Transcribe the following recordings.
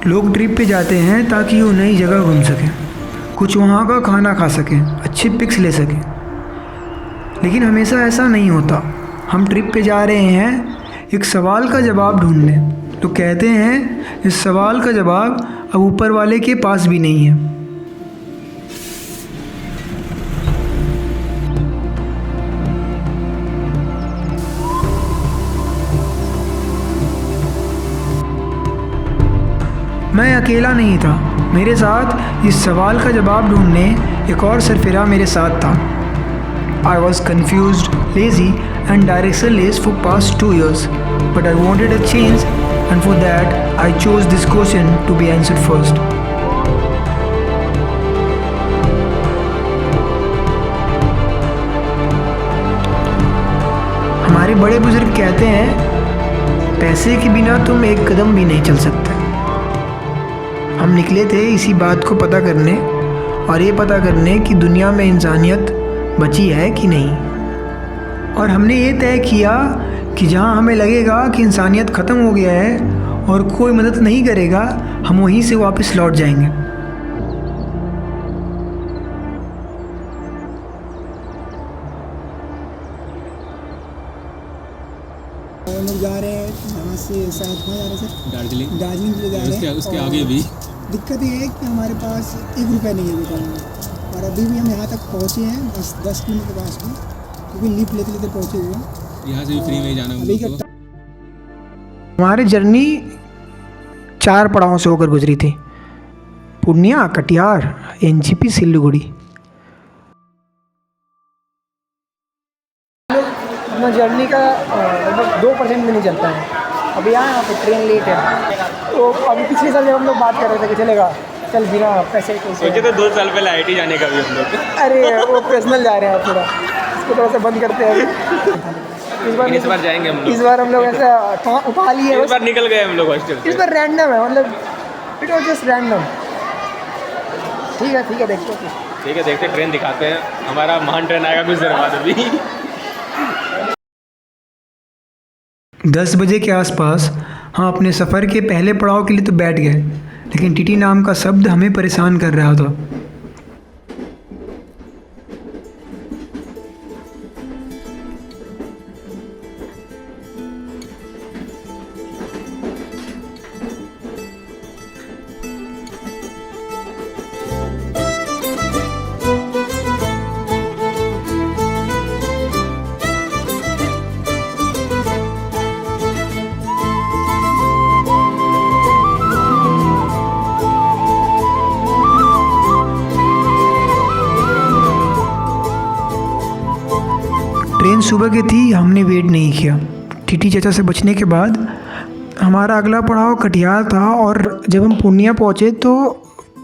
लोग ट्रिप पे जाते हैं ताकि वो नई जगह घूम सकें, कुछ वहाँ का खाना खा सकें, अच्छी पिक्स ले सकें। लेकिन हमेशा ऐसा नहीं होता। हम ट्रिप पे जा रहे हैं एक सवाल का जवाब ढूंढने, तो कहते हैं इस सवाल का जवाब अब ऊपर वाले के पास भी नहीं है। मैं अकेला नहीं था, मेरे साथ इस सवाल का जवाब ढूंढने एक और सरफिरा मेरे साथ था। I was confused, lazy and directionless for past 2 years, but I wanted a change, and for that I chose this question to be answered first. हमारे बड़े बुजुर्ग कहते हैं पैसे के बिना तुम एक कदम भी नहीं चल सकते। हम निकले थे इसी बात को पता करने और ये पता करने कि दुनिया में इंसानियत बची है कि नहीं। और हमने ये तय किया कि जहाँ हमें लगेगा कि इंसानियत ख़त्म हो गया है और कोई मदद नहीं करेगा, हम वहीं से वापस लौट जाएंगे। हम लोग जा रहे हैं यहाँ से, शायद कहाँ जा रहे हैं सर? दार्जिलिंग जा रहे हैं। उसके आगे भी दिक्कत ये है कि हमारे पास 1 रुपया नहीं है दुकान में, और अभी भी हम यहाँ तक पहुँचे हैं बस 10 किलोमीटर के पास में, क्योंकि लिफ्ट लेते लेते पहुँचे हुए हैं। यहाँ से भी फ्री में ही जाना अभी हमको। हमारी जर्नी 4 पड़ावों से होकर गुजरी थी। पूर्णिया, कटिहार, एनजीपी, सिलीगुड़ी। अपना जर्नी का लगभग 2% भी नहीं चलता है। अभी यहाँ पे ट्रेन लेट है, तो अभी पिछले साल जब हम लोग बात कर रहे थे कि चलेगा चल बिना पैसे के सोचे तो 2 साल पहले आईटी जाने का भी हम लोग। अरे वो पर्सनल जा रहे हैं आप, थोड़ा इसको थोड़ा सा बंद करते हैं। इस बार जाएंगे हम लोग। इस बार हम लोग ऐसा उठा लिए, इस बार निकल गए हम लोग हॉस्टल से। इस बार रैंडम है, मतलब इट वाज जस्ट रैंडम। ठीक है देखते ट्रेन दिखाते हैं। हमारा महान ट्रेन आएगा कुछ देर बाद। अभी 10 बजे के आसपास हम अपने सफ़र के पहले पड़ाव के लिए तो बैठ गए, लेकिन टीटी नाम का शब्द हमें परेशान कर रहा था। ट्रेन सुबह की थी, हमने वेट नहीं किया। टीटी चाचा से बचने के बाद हमारा अगला पड़ाव कटिहार था, और जब हम पूर्णिया पहुँचे तो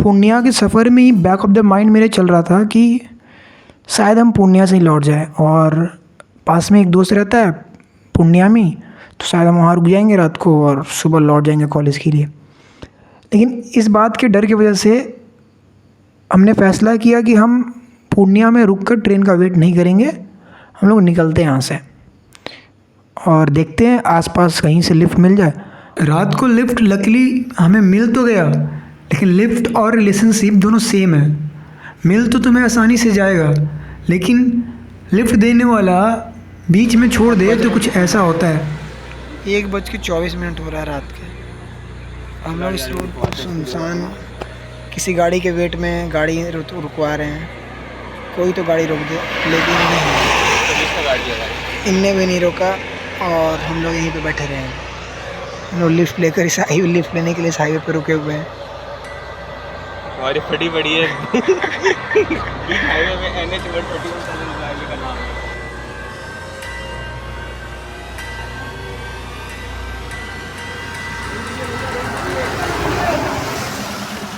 पूर्णिया के सफ़र में ही बैक ऑफ द माइंड मेरे चल रहा था कि शायद हम पूर्णिया से ही लौट जाए, और पास में एक दोस्त रहता है पूर्णिया में, तो शायद हम वहाँ रुक जाएंगे रात को और सुबह लौट जाएंगे कॉलेज के लिए। लेकिन इस बात के डर की वजह से हमने फ़ैसला किया कि हम पूर्णिया में रुक कर ट्रेन का वेट नहीं करेंगे, हम लोग निकलते हैं यहाँ से और देखते हैं आसपास कहीं से लिफ्ट मिल जाए। रात को लिफ्ट लकीली हमें मिल तो गया, लेकिन लिफ्ट और रिलेशनशिप दोनों सेम है। मिल तो तुम्हें आसानी से जाएगा, लेकिन लिफ्ट देने वाला बीच में छोड़ दे तो कुछ ऐसा होता है। 1:24 हो रहा है रात के। हम लोग इस रोड पर सुनसान किसी गाड़ी के वेट में गाड़ी रुकवा रहे हैं। कोई तो गाड़ी रोक दे, लेकिन नहीं, इनने भी नहीं रोका और हम लोग यहीं पे बैठे रहे हैं। हम लोग लिफ्ट लेकर लिफ्ट लेने के लिए हाईवे पर रुके हुए हैं। हमारी फटी पड़ी है हाईवे में NH 141 का नाम है।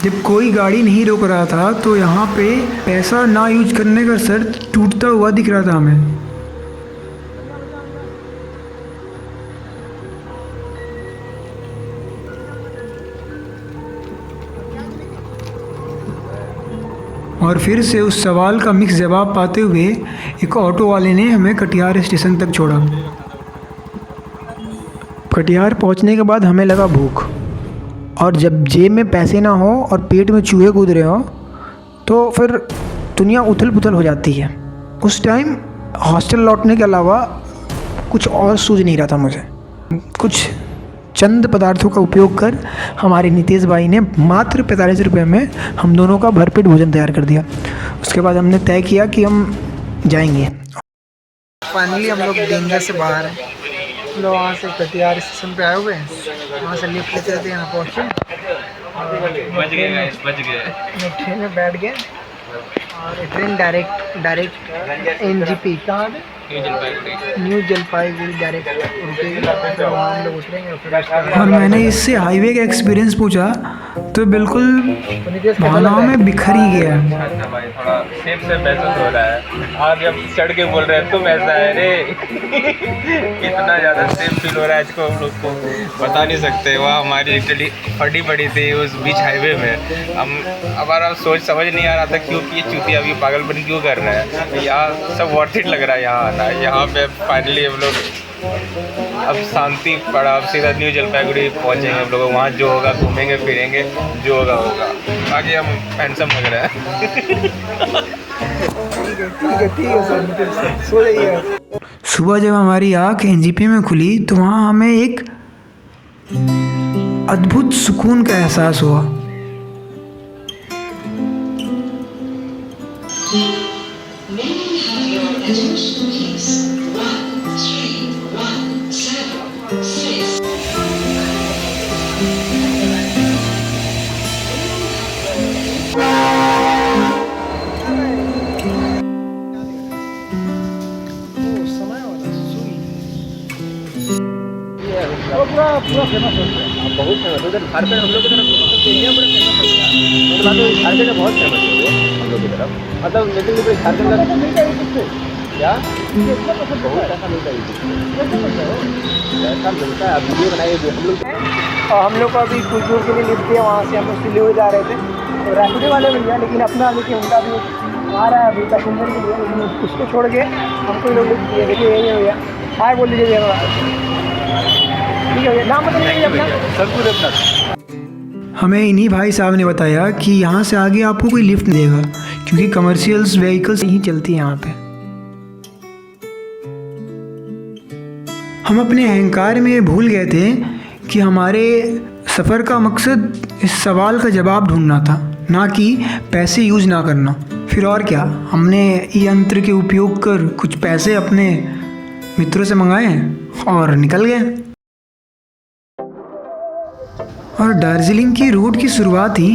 जब कोई गाड़ी नहीं रोक रहा था तो यहाँ पे पैसा ना यूज करने का शर्त टूटता हुआ दिख रहा था हमें। और फिर से उस सवाल का मिक्स जवाब पाते हुए एक ऑटो वाले ने हमें कटिहार स्टेशन तक छोड़ा। कटिहार पहुंचने के बाद हमें लगा भूख, और जब जेब में पैसे ना हो और पेट में चूहे कूद रहे हो तो फिर दुनिया उथल पुथल हो जाती है। उस टाइम हॉस्टल लौटने के अलावा कुछ और सूझ नहीं रहा था मुझे। कुछ चंद पदार्थों का उपयोग कर हमारे नितेश भाई ने मात्र 45 रुपये में हम दोनों का भरपेट भोजन तैयार कर दिया। उसके बाद हमने तय किया कि हम जाएंगे। फाइनली हम लोग डेंजर से बाहर हैं। हम लोग वहाँ से कटिहार स्टेशन पे आए हुए हैं, वहाँ से लिफ्ट लेते रहते यहाँ पहुँचे, बच गए। ट्रेन में बैठ गए और ट्रेन डायरेक्ट एनजीपी कहाँ पे न्यू जलपाईगुड़ी डायरेक्ट रुकेगी, फिर वहाँ हम लोग उतरेंगे। और मैंने इससे हाईवे का एक्सपीरियंस पूछा तो बिल्कुल भावनाओं में बिखर ही गया। अच्छा भाई, थोड़ा सेफ से महसूस हो रहा है। आप जब चढ़ के बोल रहे हैं तुम ऐसा है रे इतना ज़्यादा सेफ फील हो रहा है इसको हम लोग को बता नहीं सकते। वह हमारी लिटरली फटी पड़ी थी उस बीच हाईवे में। हम हमारा सोच समझ नहीं आ रहा था क्यों कि ये चूतिया अभी पागलपन क्यों कर रहे हैं। यहाँ सब वर्थ इट लग रहा है यहाँ आना। यहाँ पे फाइनली हम लोग अब शांति पड़ा। अब सीधा न्यू जलपाईगुड़ी पहुँचेंगे हम लोग। वहाँ जो होगा घूमेंगे फिरेंगे, जो होगा होगा। बाकी हम हैंडसम लग रहे हैं। ठीक है सर, सो जाइए। सुबह जब हमारी आँख एनजीपी में खुली तो वहाँ हमें एक अद्भुत सुकून का एहसास हुआ। पूरा फेमस होता है, बहुत फेमस। उधर झारखंड हम लोग की तरफ इंडिया पूरा फेमस होता है। तो मतलब झारखंड का बहुत फेमस है वो हम लोग की तरफ। मतलब लेकिन झारखंड का मिलता है क्या बहुत ऐसा मिलता है ऐसा मिलता है। आप वीडियो बनाइए हम लोग। और हम लोग को अभी कुछ दूर के लिए लिफ्ट दिया, वहाँ से हम लोग सिलीगुड़ी जा रहे थे। तो रैपिडो वाले भैया लेकिन अपना लेकिन उनका भी आ रहा है अभी पैसेंजर के लिए, लेकिन उसको छोड़ के हमको लोग लिफ्ट दिए। देखिए यही है भैया, हाय बोल लीजिए भैया। ठीक है, नाम बताइए अपना। सब अपना। हमें इन्हीं भाई साहब ने बताया कि यहाँ से आगे आपको कोई लिफ्ट नहीं देगा क्योंकि कमर्शियल्स व्हीकल्स नहीं चलती यहाँ पे। हम अपने अहंकार में भूल गए थे कि हमारे सफ़र का मकसद इस सवाल का जवाब ढूंढना था, ना कि पैसे यूज ना करना। फिर और क्या, हमने ये यंत्र के उपयोग कर कुछ पैसे अपने मित्रों से मंगाए और निकल गए। और दार्जिलिंग की रूट की शुरुआत ही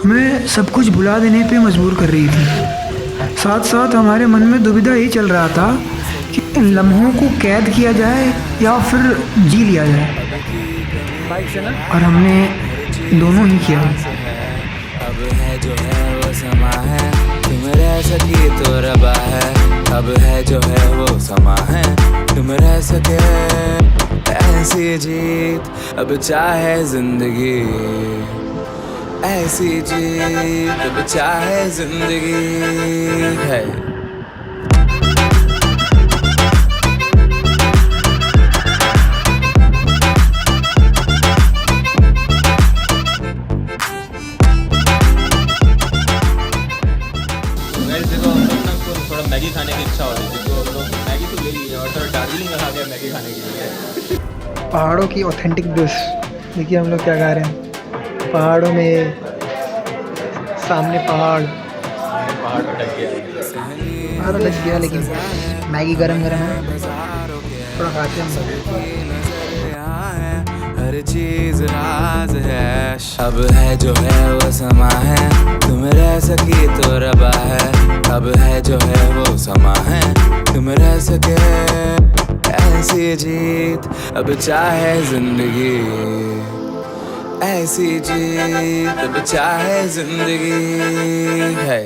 हमें सब कुछ भुला देने पे मजबूर कर रही थी। साथ साथ हमारे मन में दुविधा ये चल रहा था कि इन लम्हों को कैद किया जाए या फिर जी लिया जाए। और हमने दोनों ही किया। अब है जो है वो समा है, तुम रह सकी तो रबा है। अब है जो है वो समा है, तुम रह सके ऐसी जीत। अब चाहे जिंदगी ऐसी जीत, अब चाहे जिंदगी है। मैगी खाने की इच्छा हो रही थी तो हम लोग मैगी तो ले लिए और थोड़ा दार्जिलिंग लगा गया मैगी खाने के लिए। पहाड़ों की ऑथेंटिक डिश देखिए हम लोग क्या खा रहे हैं। पहाड़ों में सामने पहाड़ तो ढक गया। लग गया, लेकिन मैगी गरम गरम है, थोड़ा खाते हैं हम लोग। हर चीज राज है। अब है जो है वो समा है, तुम रह सकी तो रबा है। अब है जो है वो समा है, तुम रह सके ऐसी जीत। अब चाहे जिंदगी ऐसी जीत, अब चाहे जिंदगी है।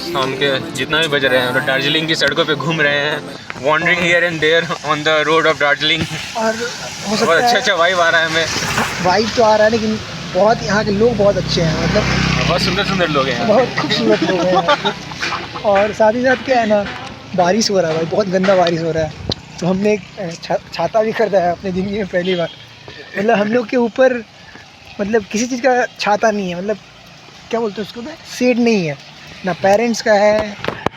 शाम के जितना भी बज रहे हैं तो दार्जिलिंग की सड़कों पे घूम रहे हैं wandering here and there on the road of Darjeeling. और हो सकता बहुत है अच्छा वाइब आ रहा है हमें। वाइब तो आ रहा है, लेकिन बहुत यहाँ के लोग बहुत अच्छे हैं, मतलब बहुत सुंदर सुंदर लोग हैं यहाँ। बहुत खूबसूरत लोग हैं यहाँ के। और साथ ही साथ क्या है ना, बारिश हो रहा है भाई, बहुत गंदा बारिश हो रहा है। तो हमने एक छाता भी खरीदा है अपनी ज़िंदगी में पहली बार। मतलब हम लोग के ऊपर मतलब किसी चीज़ का छाता नहीं है, मतलब क्या बोलते हैं उसको, शेड नहीं है, ना पेरेंट्स का है,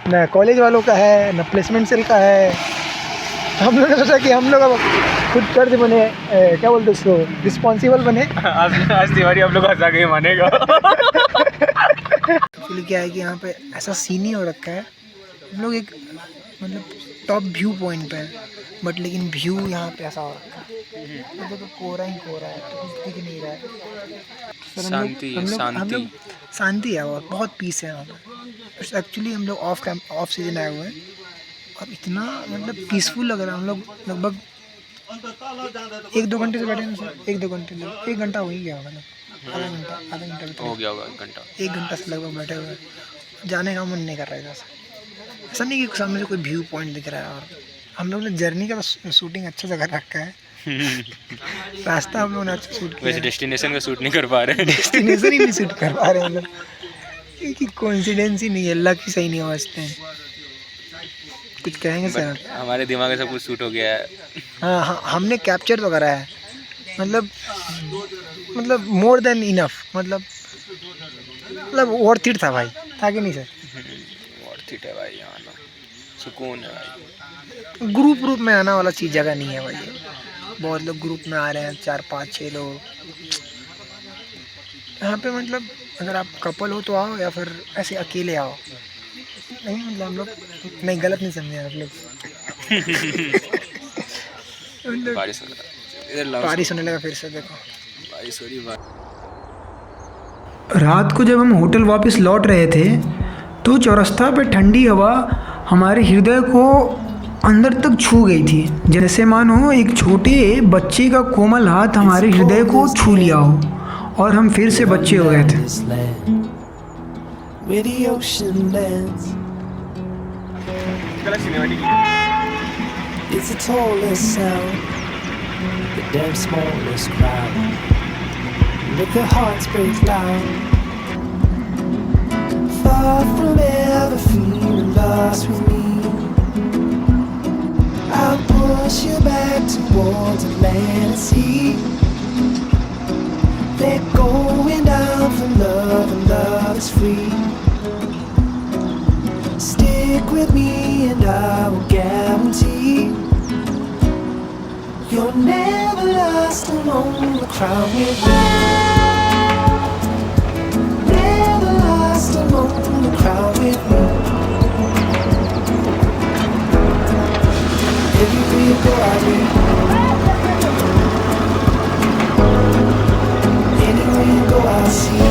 ना कॉलेज वालों का है, ना प्लेसमेंट सेल का है। तो हम लोग ने सोचा कि हम लोग अब खुद कर्ज बने, क्या बोलते हैं उसको, रिस्पॉन्सिबल बने। आज तिवारी आप लोग हंसा के मानेगा। एक्चुअली क्या है कि यहाँ पे ऐसा सीन ही हो रखा है, हम लोग एक मतलब टॉप व्यू पॉइंट पे है, बट लेकिन व्यू यहाँ पे ऐसा हो रखा है, मतलब तो कोहरा ही कोहरा है, तो कुछ दिख नहीं रहा है। सर हम लोग शांति है और बहुत पीस है यहाँ पे। एक्चुअली हम लोग ऑफ सीजन आए हुए हैं और इतना मतलब पीसफुल लग रहा है। हम लोग लगभग 1-2 घंटे से बैठे हैं सर, 1-2 घंटे, 1 घंटा हो ही गया होगा, मतलब आधा घंटा हो गया होगा 1 घंटा। 1 घंटा से लगभग बैठे हुए हैं। जाने का मन नहीं कर रहा है ऐसा। ऐसा नहीं कि सामने से कोई व्यू पॉइंट दिख रहा है। और हम लोग ने जर्नी का शूटिंग अच्छा से कर रखा है। रास्ता हम लोग ने अच्छा शूट किया। वैसे डेस्टिनेशन का शूट नहीं कर पा रहे। डेस्टिनेशन ही नहीं शूट कर पा रहे हैं हम लोग, क्योंकि कोइंसिडेंस ही नहीं है, लक ही सही नहीं समझते हैं। कुछ कहेंगे सर? हमारे दिमाग में सब कुछ शूट हो गया है। हाँ, हमने कैप्चर तो करा है, मतलब मोर देन इनफ, मतलब वर्थ इट था भाई, था कि नहीं सर? वर्थ इट है भाई, यहाँ आना सुकून है भाई। ग्रुप में आना वाला चीज़ जगह नहीं है भाई ये। बहुत लोग ग्रुप में आ रहे हैं, 4-5-6 लोग यहाँ पे। मतलब अगर आप कपल हो तो आओ, या फिर ऐसे अकेले आओ। नहीं मतलब हम लोग नहीं, गलत नहीं समझे आप लोग। बारिश होने लगा फिर से, देखो बारिश हो रही है। रात को जब हम होटल वापस लौट रहे थे तो चौरस्ता पे ठंडी हवा हमारे हृदय को अंदर तक छू गई थी, जैसे मानो एक छोटे बच्चे का कोमल हाथ हमारे हृदय को छू लिया हो और हम फिर से बच्चे हो गए थे। It's the tallest sound, the damn smallest crowd. Make their hearts break loud. Far from ever feeling lost with me, I'll push you back towards the land and sea. They're going down for love, and love is free. Stick with me and I will guarantee you're never lost among the crowd with me. Never lost among the crowd with me. Everywhere you go I'll be. Anywhere you go I'll see.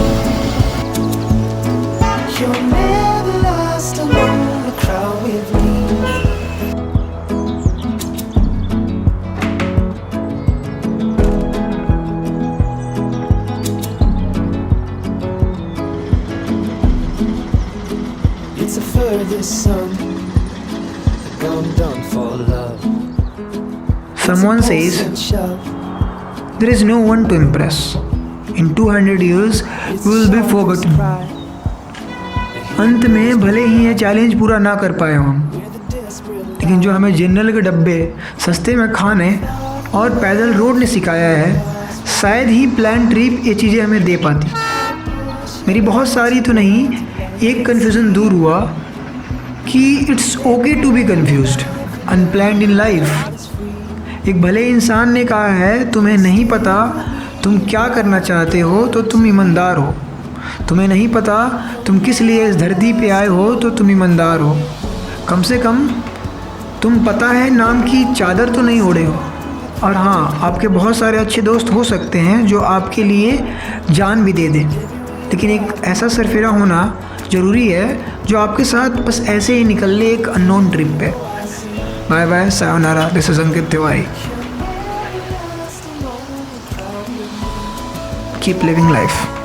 You're never lost among the crowd with me. It's the furthest sun, gone done for love. Someone says there is no one to impress. In 200 years we will be forgotten. अंत में भले ही ये challenge पूरा ना कर पाए हम, लेकिन जो हमें जनरल के डब्बे सस्ते में खाने और पैदल रोड ने सिखाया है, शायद ही प्लान ट्रिप ये चीज़ें हमें दे पाती। मेरी बहुत सारी तो नहीं, एक कन्फ्यूज़न दूर हुआ कि it's okay to be confused, unplanned in life. एक भले इंसान ने कहा है, तुम्हें नहीं पता तुम क्या करना चाहते हो तो तुम ईमानदार हो। तुम्हें नहीं पता तुम किस लिए इस धरती पे आए हो तो तुम ईमानदार हो। कम से कम तुम पता है नाम की चादर तो नहीं ओढ़े हो। और हाँ, आपके बहुत सारे अच्छे दोस्त हो सकते हैं जो आपके लिए जान भी दे दें, लेकिन एक ऐसा सरफिरा होना ज़रूरी है जो आपके साथ बस ऐसे ही निकल ले एक अननोन ट्रिप पे। Bye bye, sayonara, this is Ankit Tiwari. Keep living life.